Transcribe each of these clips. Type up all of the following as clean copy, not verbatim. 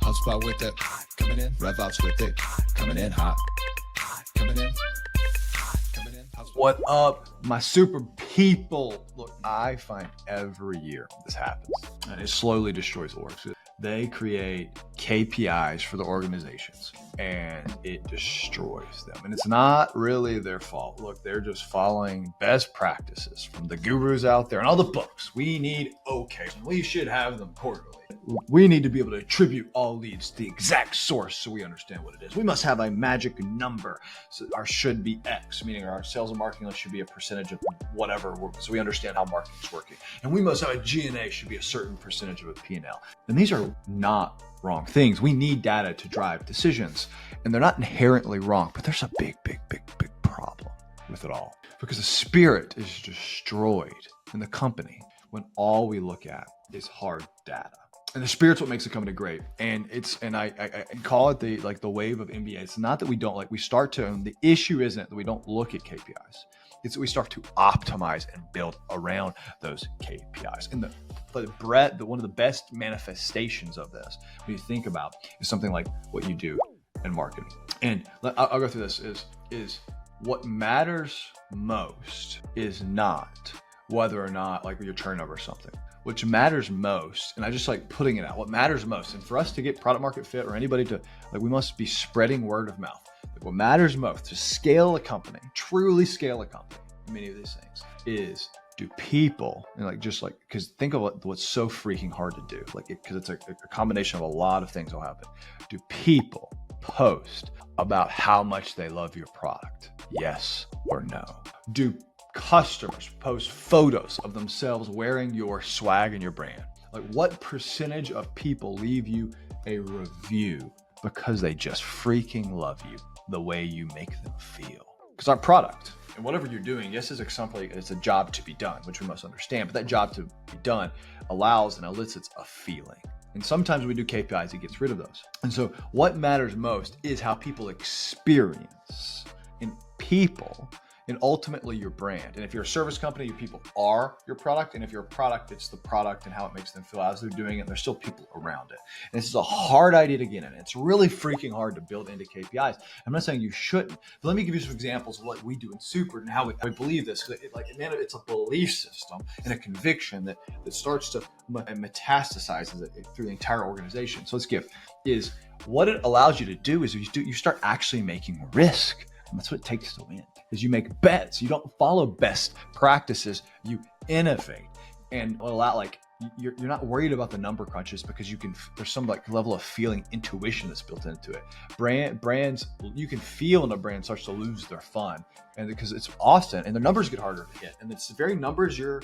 HubSpot with it, coming in. RevOps with it, coming in hot, coming in. What up, my super people? Look, I find every year this happens, and it slowly destroys the work. They create KPIs for the organizations, and it destroys them. And it's not really their fault. Look, they're just following best practices from the gurus out there and all the books. We need OKs, and we should have them quarterly. We need to be able to attribute all leads to the exact source so we understand what it is. We must have a magic number. So our should be X, meaning our sales and marketing list should be a percentage of whatever, so we understand how marketing is working. And we must have a G&A should be a certain percentage of a P&L. And these are not wrong things. We need data to drive decisions, and they're not inherently wrong, but there's a big problem with it all, because the spirit is destroyed in the company when all we look at is hard data. And the spirit's what makes the company great. And I call it the wave of MBA. It's not that we don't the issue isn't that we don't look at KPIs. It's that we start to optimize and build around those KPIs. And one of the best manifestations of this, when you think about, is something like what you do in marketing. And I'll go through this is what matters most is not whether or not your turnover or something. Which matters most, and I just like putting it out, what matters most. And for us to get product market fit, or anybody to, we must be spreading word of mouth. What matters most to scale a company, truly scale a company, many of these things, is do people, and because think of what's so freaking hard to do, because it's a combination of a lot of things will happen. Do people post about how much they love your product? Yes or no? Do customers post photos of themselves wearing your swag and your brand? What percentage of people leave you a review because they just freaking love you the way you make them feel? Because our product and whatever you're doing, yes, it's a job to be done, which we must understand, but that job to be done allows and elicits a feeling. And sometimes we do KPIs, it gets rid of those. And so what matters most is how people experience in people, and ultimately your brand. And if you're a service company, your people are your product. And if you're a product, it's the product and how it makes them feel as they're doing it. And there's still people around it. And this is a hard idea to get in. It's really freaking hard to build into KPIs. I'm not saying you shouldn't, but let me give you some examples of what we do in Super and how we believe this. It's a belief system and a conviction that starts to metastasize through the entire organization. So is what it allows you to do is you start actually making risk. And that's what it takes to win, is you make bets. You don't follow best practices, you innovate, and allow, you're not worried about the number crunches, because there's some level of feeling, intuition that's built into it. Brands, you can feel when a brand starts to lose their fun, and because it's often, and the numbers get harder to hit, and it's the very numbers you're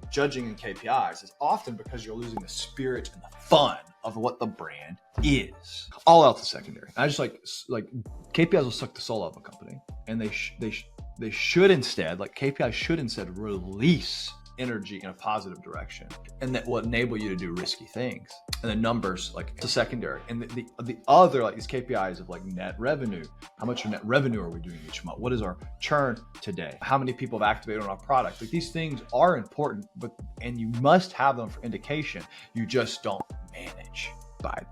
judging in KPIs is often because you're losing the spirit and the fun of what the brand is. All else is secondary. I just KPIs will suck the soul out of a company, and they should instead, KPIs should instead release energy in a positive direction, and that will enable you to do risky things. And the numbers, it's a secondary. And the other, these KPIs of net revenue, how much net revenue are we doing each month? What is our churn today? How many people have activated on our product? These things are important, and you must have them for indication. You just don't manage by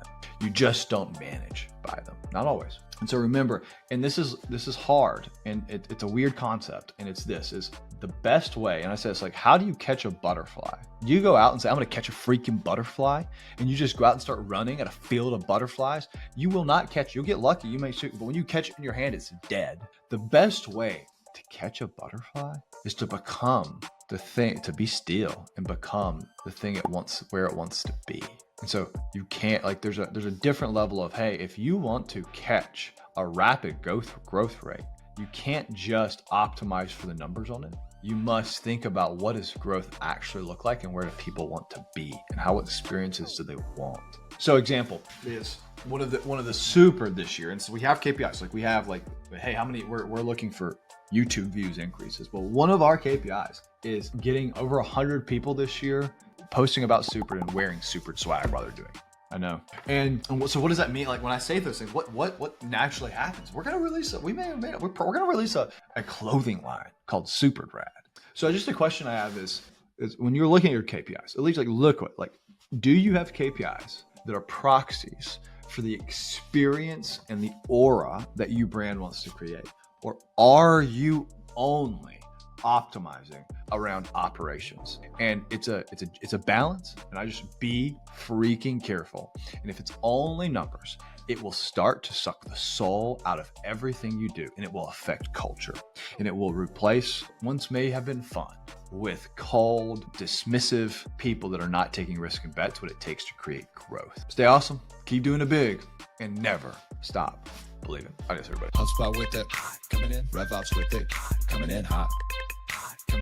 them. Not always. And so remember, and this is hard, and it's a weird concept, and it's the best way. And I say it's how do you catch a butterfly? Do you go out and say, I'm going to catch a freaking butterfly, and you just go out and start running at a field of butterflies? You will not catch, you'll get lucky, you may shoot, but when you catch it in your hand, it's dead. The best way to catch a butterfly is to become the thing, to be still and become the thing where it wants to be. And so you can't, there's a different level of, hey, if you want to catch a rapid growth rate, you can't just optimize for the numbers on it. You must think about, what does growth actually look like, and where do people want to be, and how experiences do they want? So example is one of the super this year. And so we have KPIs, we have hey, how many, we're looking for YouTube views increases. Well, one of our KPIs is getting over 100 people this year posting about Super and wearing Super swag while they're doing it. I know. And so what does that mean? When I say those things, what naturally happens? We're going to release we're going to release a clothing line called Super Grad. So just a question I have is when you're looking at your KPIs, at least look do you have KPIs that are proxies for the experience and the aura that your brand wants to create? Or are you only optimizing around operations? And it's a balance, and I just be freaking careful. And if it's only numbers, it will start to suck the soul out of everything you do, and it will affect culture, and it will replace once may have been fun with cold, dismissive people that are not taking risk and bets what it takes to create growth. Stay awesome, keep doing it big, and never stop believing. Adios, everybody. HubSpot with it, coming in. RevOps with it, coming in hot.